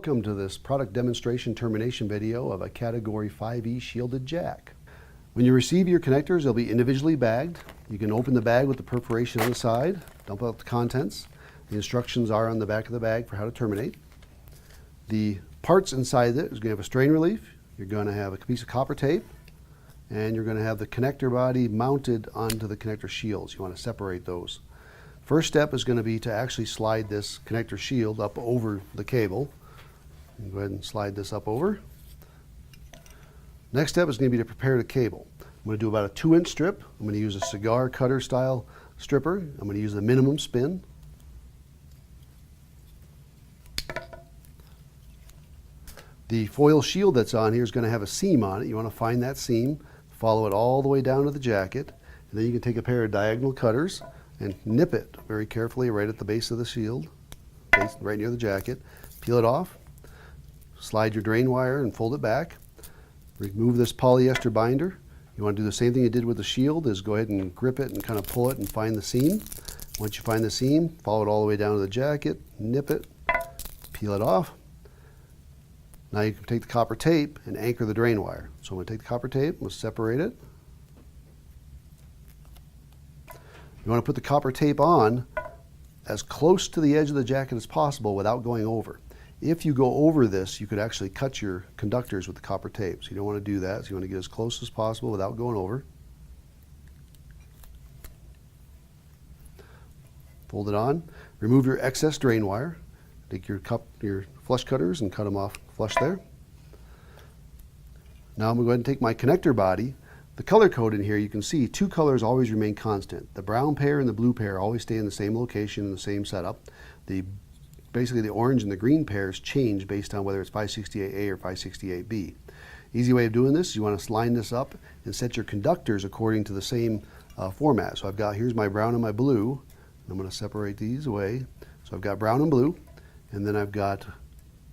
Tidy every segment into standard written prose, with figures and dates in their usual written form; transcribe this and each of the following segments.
Welcome to this product demonstration termination video of a Category 5E shielded jack. When you receive your connectors, they'll be individually bagged. You can open the bag with the perforation on the side, dump out the contents. The instructions are on the back of the bag for how to terminate. The parts inside it is going to have a strain relief, you're going to have a piece of copper tape, and you're going to have the connector body mounted onto the connector shields. You want to separate those. First step is going to be to actually slide this connector shield up over the cable. Go ahead and slide this up over. Next step is going to be to prepare the cable. I'm going to do about a 2-inch strip. I'm going to use a cigar cutter style stripper. I'm going to use the minimum spin. The foil shield that's on here is going to have a seam on it. You want to find that seam, follow it all the way down to the jacket, and then you can take a pair of diagonal cutters and nip it very carefully right at the base of the shield, right near the jacket. Peel it off, slide your drain wire and fold it back. Remove this polyester binder. You want to do the same thing you did with the shield, is go ahead and grip it and kind of pull it and find the seam. Once you find the seam, follow it all the way down to the jacket, nip it, peel it off. Now you can take the copper tape and anchor the drain wire. So I'm going to take the copper tape, we'll separate it. You want to put the copper tape on as close to the edge of the jacket as possible without going over. If you go over this, you could actually cut your conductors with the copper tape. So you don't want to do that. So you want to get as close as possible without going over. Fold it on. Remove your excess drain wire. Take your flush cutters and cut them off flush there. Now I'm going to go ahead and take my connector body. The color code in here, you can see two colors always remain constant. The brown pair and the blue pair always stay in the same location in the same setup. Basically the orange and the green pairs change based on whether it's 568A or 568B. Easy way of doing this is you want to line this up and set your conductors according to the same format. So here's my brown and my blue. I'm going to separate these away. So I've got brown and blue, and then I've got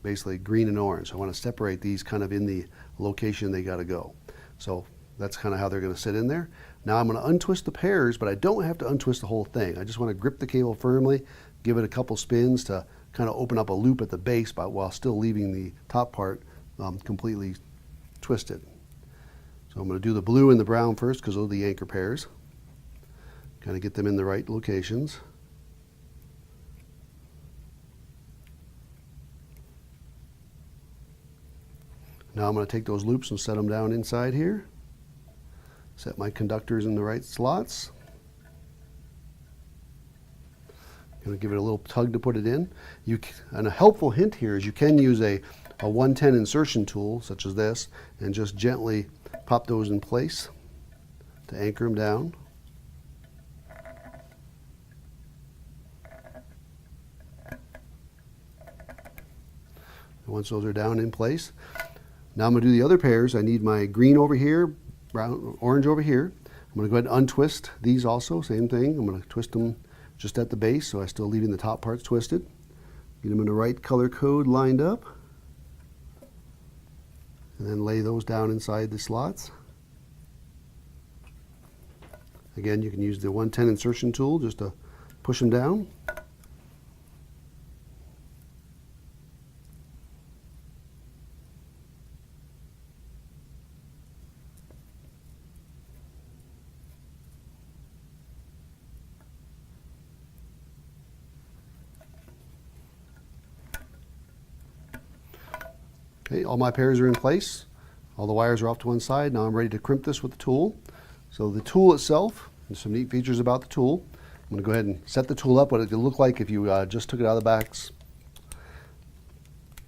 basically green and orange. So I want to separate these kind of in the location they got to go. So that's kind of how they're going to sit in there. Now I'm going to untwist the pairs, but I don't have to untwist the whole thing. I just want to grip the cable firmly, give it a couple spins to kind of open up a loop at the base, but while still leaving the top part completely twisted. So I'm going to do the blue and the brown first because those are the anchor pairs. Kind of get them in the right locations. Now I'm going to take those loops and set them down inside here. Set my conductors in the right slots. Going to give it a little tug to put it in. And a helpful hint here is you can use a 110 insertion tool, such as this, and just gently pop those in place to anchor them down. And once those are down in place, now I'm going to do the other pairs. I need my green over here, brown, orange over here. I'm going to go ahead and untwist these also, same thing. I'm going to twist them just at the base, so I'm still leaving the top parts twisted. Get them in the right color code lined up. And then lay those down inside the slots. Again, you can use the 110 insertion tool just to push them down. Okay, all my pairs are in place. All the wires are off to one side. Now I'm ready to crimp this with the tool. So the tool itself, there's some neat features about the tool. I'm going to go ahead and set the tool up what it could look like if you just took it out of the box.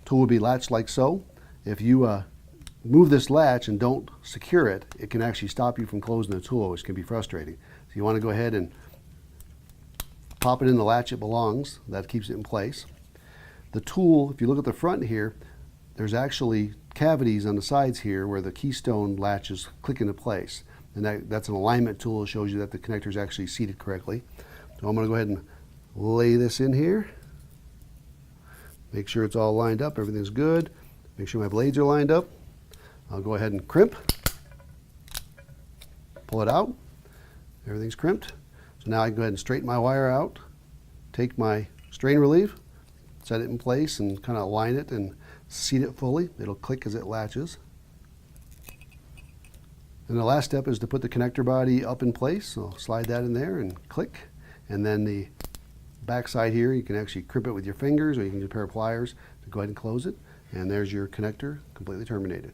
Tool would be latched like so. If you move this latch and don't secure it, it can actually stop you from closing the tool, which can be frustrating. So you want to go ahead and pop it in the latch it belongs. That keeps it in place. The tool, if you look at the front here, there's actually cavities on the sides here where the keystone latches click into place. And that's an alignment tool that shows you that the connector is actually seated correctly. So I'm going to go ahead and lay this in here. Make sure it's all lined up, everything's good. Make sure my blades are lined up. I'll go ahead and crimp. Pull it out. Everything's crimped. So now I can go ahead and straighten my wire out, take my strain relief, set it in place and kind of align it and seat it fully. It'll click as it latches. And the last step is to put the connector body up in place. So slide that in there and click. And then the back side here, you can actually grip it with your fingers, or you can use a pair of pliers to go ahead and close it. And there's your connector completely terminated.